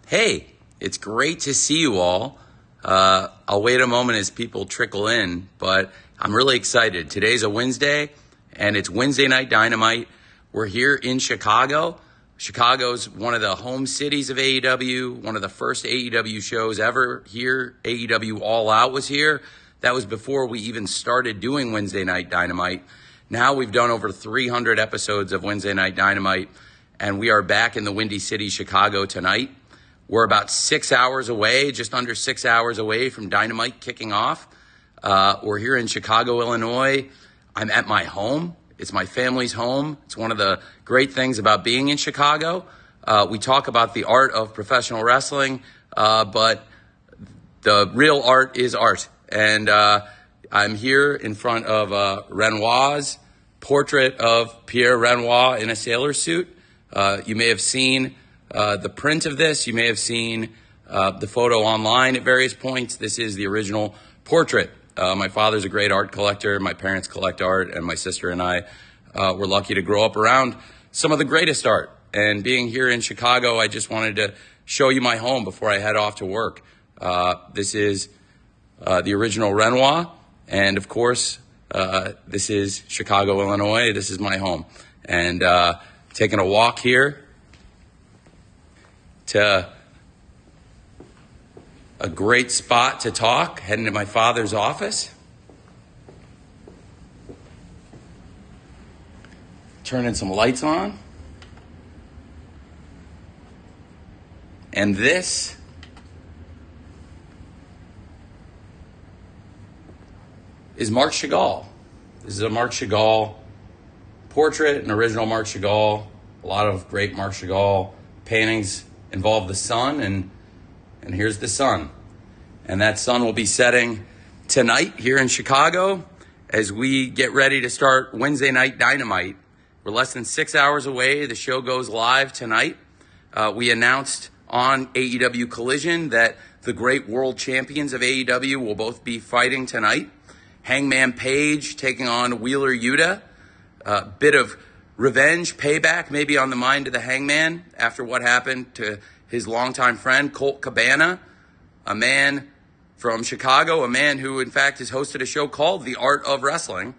Hey, it's great to see you all. I'll wait a moment as people trickle in, but I'm really excited. Today's a Wednesday, and it's Wednesday Night Dynamite. We're here in Chicago. Chicago's one of the home cities of AEW, one of the first AEW shows ever here. AEW All Out was here. That was before we even started doing Wednesday Night Dynamite. Now we've done over 300 episodes of Wednesday Night Dynamite, and we are back in the Windy City, Chicago tonight. We're about 6 hours away, just under 6 hours away from Dynamite kicking off. We're here in Chicago, Illinois. I'm at my home. It's my family's home. It's one of the great things about being in Chicago. We talk about the art of professional wrestling, but the real art is art. And I'm here in front of Renoir's portrait of Pierre Renoir in a sailor suit. You may have seen the print of this. You may have seen the photo online at various points. This is the original portrait. My father's a great art collector. My parents collect art, and my sister and I were lucky to grow up around some of the greatest art. And being here in Chicago, I just wanted to show you my home before I head off to work. This is the original Renoir, and of course, this is Chicago, Illinois. This is my home. And taking a walk here to a great spot to talk, heading to my father's office. Turning some lights on. And this is Marc Chagall. This is a Marc Chagall portrait, an original Marc Chagall. A lot of great Marc Chagall paintings involve the sun, and here's the sun. And that sun will be setting tonight here in Chicago as we get ready to start Wednesday Night Dynamite. We're less than 6 hours away. The show goes live tonight. We announced on AEW Collision that the great world champions of AEW will both be fighting tonight. Hangman Page taking on Wheeler Yuta. A bit of revenge, payback, maybe on the mind of the Hangman after what happened to his longtime friend, Colt Cabana, a man from Chicago, a man who, in fact, has hosted a show called The Art of Wrestling,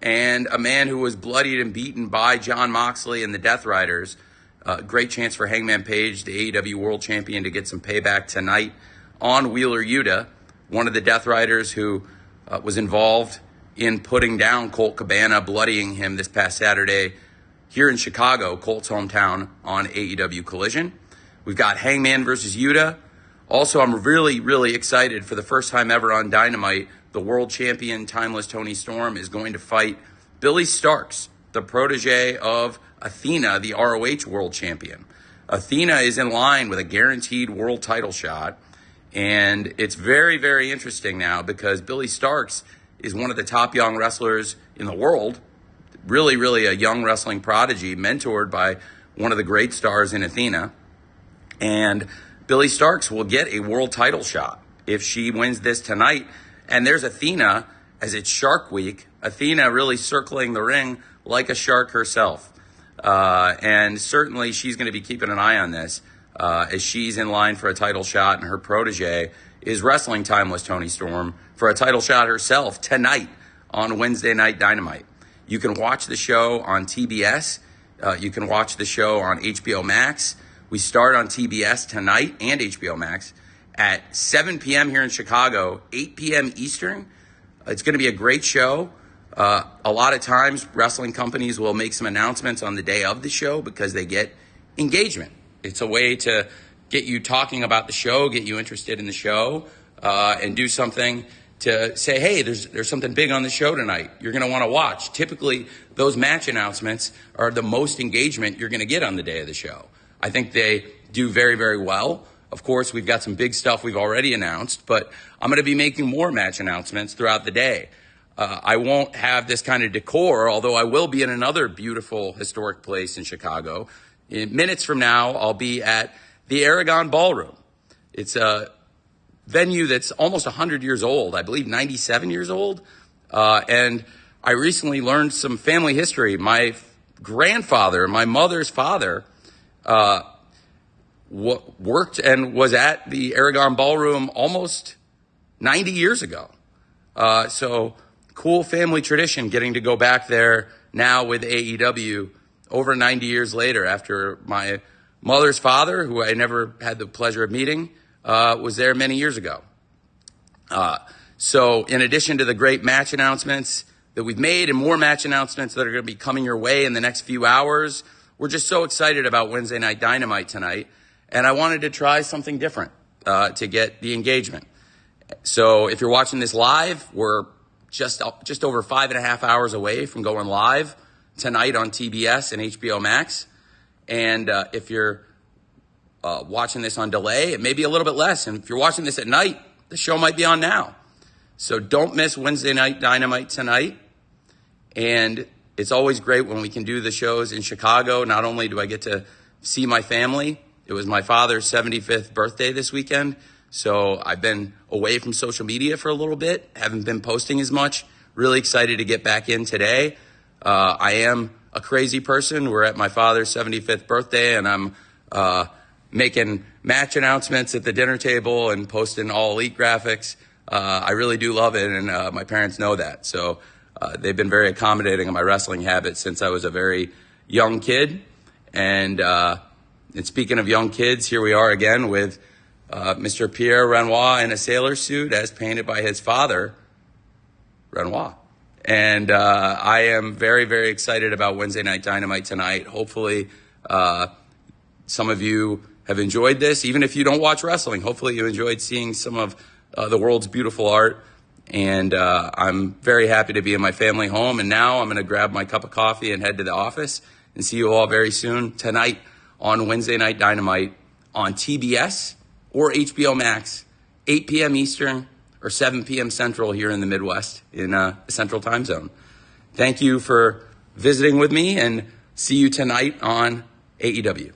and a man who was bloodied and beaten by Jon Moxley and the Death Riders. Great chance for Hangman Page, the AEW World Champion, to get some payback tonight on Wheeler Yuta, one of the Death Riders who was involved in putting down Colt Cabana, bloodying him this past Saturday here in Chicago, Colt's hometown, on AEW Collision. We've got Hangman versus Yuta. Also, I'm really, really excited. For the first time ever on Dynamite, the world champion, Timeless Tony Storm, is going to fight Billy Starks, the protege of Athena, the ROH world champion. Athena is in line with a guaranteed world title shot, and it's very, very interesting now because Billy Starks is one of the top young wrestlers in the world. Really, really a young wrestling prodigy, mentored by one of the great stars in Athena. And Billy Starks will get a world title shot if she wins this tonight. And there's Athena, as it's Shark Week. Athena really circling the ring like a shark herself. And certainly she's going to be keeping an eye on this as she's in line for a title shot, and her protege is wrestling Timeless Tony Storm for a title shot herself tonight on Wednesday Night Dynamite. You can watch the show on TBS. You can watch the show on HBO Max. We start on TBS tonight and HBO Max at 7 p.m. here in Chicago, 8 p.m. Eastern. It's going to be a great show. A lot of times, wrestling companies will make some announcements on the day of the show because they get engagement. It's a way to get you talking about the show, get you interested in the show, and do something to say, hey, there's something big on the show tonight you're going to want to watch. Typically, those match announcements are the most engagement you're going to get on the day of the show. I think they do very, very well. Of course, we've got some big stuff we've already announced, but I'm going to be making more match announcements throughout the day. I won't have this kind of decor, although I will be in another beautiful historic place in Chicago. In minutes from now, I'll be at the Aragon Ballroom. It's a venue that's almost 100 years old, I believe 97 years old. And I recently learned some family history. My grandfather, my mother's father, worked and was at the Aragon Ballroom almost 90 years ago. So cool family tradition getting to go back there now with AEW over 90 years later, after my mother's father, who I never had the pleasure of meeting, was there many years ago. So in addition to the great match announcements that we've made and more match announcements that are going to be coming your way in the next few hours, we're just so excited about Wednesday Night Dynamite tonight. And I wanted to try something different to get the engagement. So if you're watching this live, we're just over 5.5 hours away from going live tonight on TBS and HBO Max. And if you're watching this on delay, it may be a little bit less. And if you're watching this at night, the show might be on now. So don't miss Wednesday Night Dynamite tonight. And it's always great when we can do the shows in Chicago. Not only do I get to see my family, it was my father's 75th birthday this weekend. So I've been away from social media for a little bit, haven't been posting as much. Really excited to get back in today. I am a crazy person. We're at my father's 75th birthday, and I'm making match announcements at the dinner table and posting all elite graphics. I really do love it, and my parents know that. So they've been very accommodating of my wrestling habits since I was a very young kid. And speaking of young kids, here we are again with Mr. Pierre Renoir in a sailor suit as painted by his father, Renoir. And I am very, very excited about Wednesday Night Dynamite tonight. Hopefully some of you have enjoyed this. Even if you don't watch wrestling, hopefully you enjoyed seeing some of the world's beautiful art. And I'm very happy to be in my family home. And now I'm going to grab my cup of coffee and head to the office and see you all very soon tonight on Wednesday Night Dynamite on TBS or HBO Max, 8 p.m. Eastern or 7 p.m. Central here in the Midwest in the Central Time Zone. Thank you for visiting with me, and see you tonight on AEW.